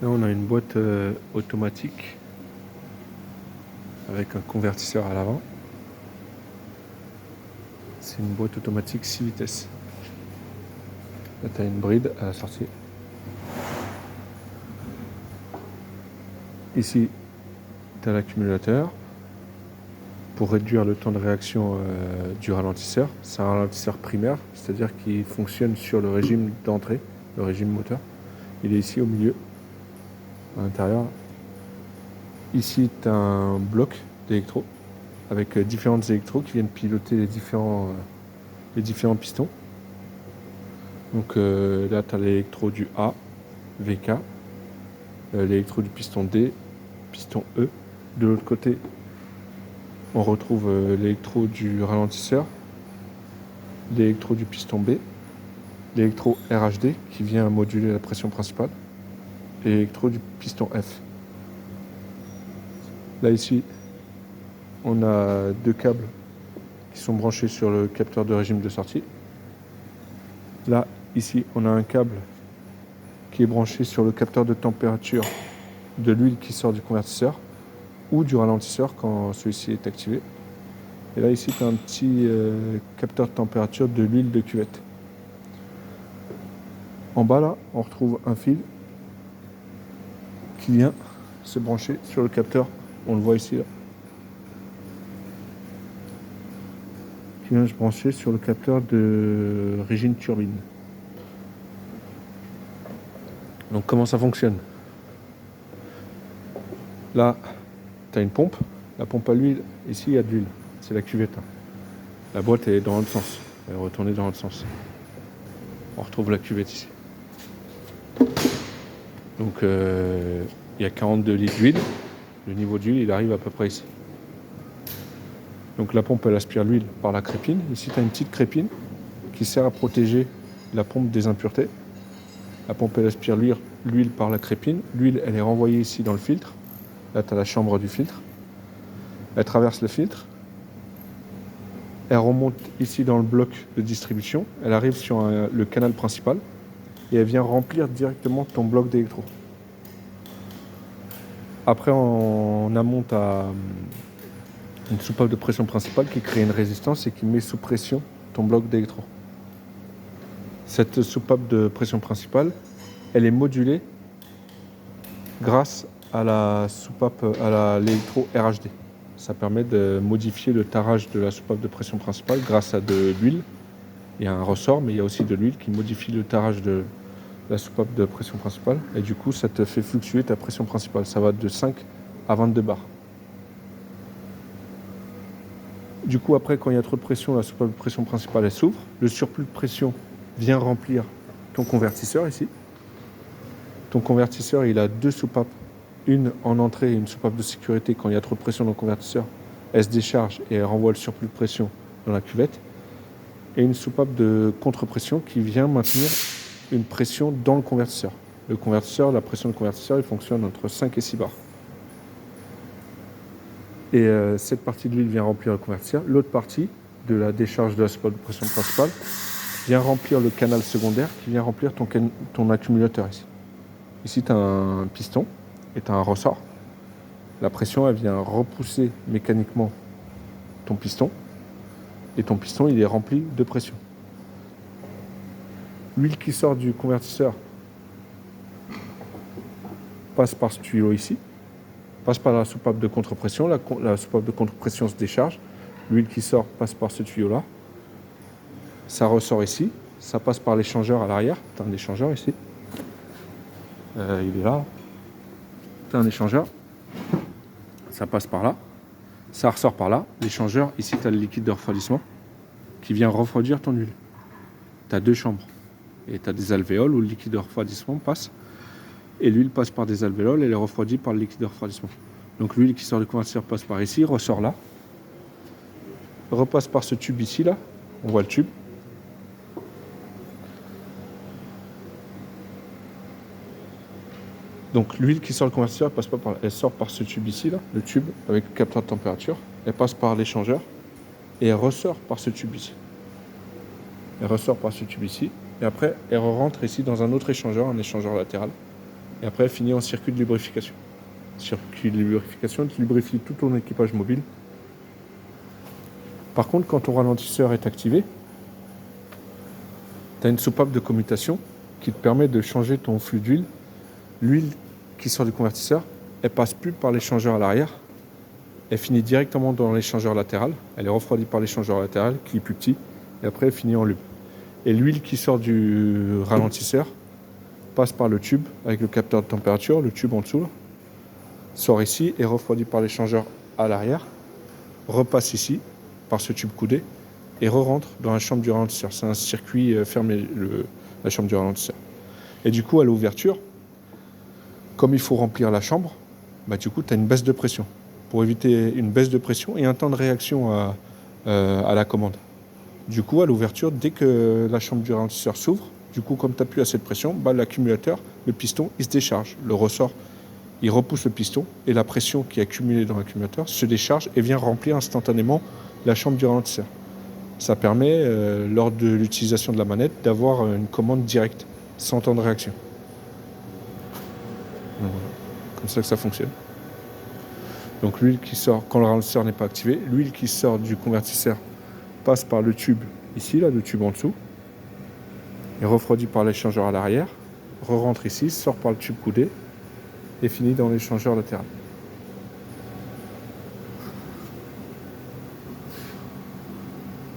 Là, on a une boîte automatique avec un convertisseur à l'avant. C'est une boîte automatique 6 vitesses. Là, tu as une bride à la sortie. Ici, tu as l'accumulateur pour réduire le temps de réaction du ralentisseur. C'est un ralentisseur primaire, c'est-à-dire qu'il fonctionne sur le régime d'entrée, le régime moteur. Il est ici au milieu, à l'intérieur. Ici, tu as un bloc d'électro avec différentes électros qui viennent piloter les différents pistons. Donc là, tu as l'électro du A, VK, l'électro du piston D, piston E. De l'autre côté, on retrouve l'électro du ralentisseur, l'électro du piston B, l'électro RHD qui vient moduler la pression principale et l'électro du piston F. Là ici, on a deux câbles qui sont branchés sur le capteur de régime de sortie. Là, ici, on a un câble qui est branché sur le capteur de température de l'huile qui sort du convertisseur ou du ralentisseur quand celui-ci est activé. Et là, ici, tu as un petit capteur de température de l'huile de cuvette. En bas, là, on retrouve un fil qui vient se brancher sur le capteur. On le voit ici, là. Qui vient se brancher sur le capteur de régime turbine. Donc, comment ça fonctionne? Là, tu as une pompe. La pompe à l'huile, ici, il y a de l'huile. C'est la cuvette. La boîte est dans l'autre sens. Elle est retournée dans l'autre sens. On retrouve la cuvette ici. Donc, il y a 42 litres d'huile. Le niveau d'huile, il arrive à peu près ici. Donc, la pompe, elle aspire l'huile par la crépine. Ici, tu as une petite crépine qui sert à protéger la pompe des impuretés. La pompe, elle aspire l'huile par la crépine. L'huile, elle est renvoyée ici dans le filtre. Là, tu as la chambre du filtre. Elle traverse le filtre. Elle remonte ici dans le bloc de distribution. Elle arrive sur le canal principal. Et elle vient remplir directement ton bloc d'électro. Après, en amont, tu as une soupape de pression principale qui crée une résistance et qui met sous pression ton bloc d'électro. Cette soupape de pression principale, elle est modulée grâce à la soupape, à l'électro RHD. Ça permet de modifier le tarage de la soupape de pression principale grâce à de l'huile. Il y a un ressort, mais il y a aussi de l'huile qui modifie le tarage de la soupape de pression principale. Et du coup, ça te fait fluctuer ta pression principale. Ça va de 5 à 22 bars. Du coup, après, quand il y a trop de pression, la soupape de pression principale, elle s'ouvre. Le surplus de pression vient remplir ton convertisseur ici. Ton convertisseur, il a deux soupapes. Une en entrée et une soupape de sécurité. Quand il y a trop de pression dans le convertisseur, elle se décharge et elle renvoie le surplus de pression dans la cuvette. Et une soupape de contre-pression qui vient maintenir une pression dans le convertisseur. Le convertisseur, la pression du convertisseur, il fonctionne entre 5 et 6 bars. Et cette partie de l'huile vient remplir le convertisseur. L'autre partie de la décharge de la soupape de pression principale vient remplir le canal secondaire qui vient remplir ton accumulateur ici. Ici, tu as un piston et tu as un ressort. La pression, elle vient repousser mécaniquement ton piston. Et ton piston, il est rempli de pression. L'huile qui sort du convertisseur passe par ce tuyau ici, passe par la soupape de contre-pression. La soupape de contre-pression se décharge. L'huile qui sort passe par ce tuyau-là. Ça ressort ici. Ça passe par l'échangeur à l'arrière. Tu as un échangeur ici. Il est là. Tu as un échangeur. Ça passe par là. Ça ressort par là. L'échangeur, ici, tu as le liquide de refroidissement qui vient refroidir ton huile. Tu as deux chambres. Et tu as des alvéoles où le liquide de refroidissement passe. Et l'huile passe par des alvéoles et elle est refroidie par le liquide de refroidissement. Donc l'huile qui sort du convertisseur passe par ici, ressort là. Repasse par ce tube ici, là. On voit le tube. Donc l'huile qui sort du convertisseur, elle sort par ce tube ici, là, le tube avec le capteur de température. Elle passe par l'échangeur et elle ressort par ce tube ici. Elle ressort par ce tube ici. Et après, elle rentre ici dans un autre échangeur, un échangeur latéral. Et après, elle finit en circuit de lubrification. Circuit de lubrification, tu lubrifies tout ton équipage mobile. Par contre, quand ton ralentisseur est activé, tu as une soupape de commutation qui te permet de changer ton flux d'huile. L'huile qui sort du convertisseur, elle passe plus par l'échangeur à l'arrière. Elle finit directement dans l'échangeur latéral. Elle est refroidie par l'échangeur latéral qui est plus petit. Et après, elle finit en lube. Et l'huile qui sort du ralentisseur passe par le tube avec le capteur de température, le tube en dessous, là, sort ici et refroidit par l'échangeur à l'arrière, repasse ici par ce tube coudé et re-rentre dans la chambre du ralentisseur. C'est un circuit fermé, la chambre du ralentisseur. Et du coup, à l'ouverture, comme il faut remplir la chambre, du coup, tu as une baisse de pression. Pour éviter une baisse de pression et un temps de réaction à la commande. Du coup, à l'ouverture, dès que la chambre du ralentisseur s'ouvre, du coup, comme tu n'as plus assez de pression, l'accumulateur, le piston, il se décharge. Le ressort, il repousse le piston et la pression qui est accumulée dans l'accumulateur se décharge et vient remplir instantanément la chambre du ralentisseur. Ça permet, lors de l'utilisation de la manette, d'avoir une commande directe, sans temps de réaction. Donc, voilà. Comme ça que ça fonctionne. Donc l'huile qui sort, quand le ralentisseur n'est pas activé, l'huile qui sort du convertisseur passe par le tube ici, là, le tube en dessous, est refroidi par l'échangeur à l'arrière, re-rentre ici, sort par le tube coudé et finit dans l'échangeur latéral.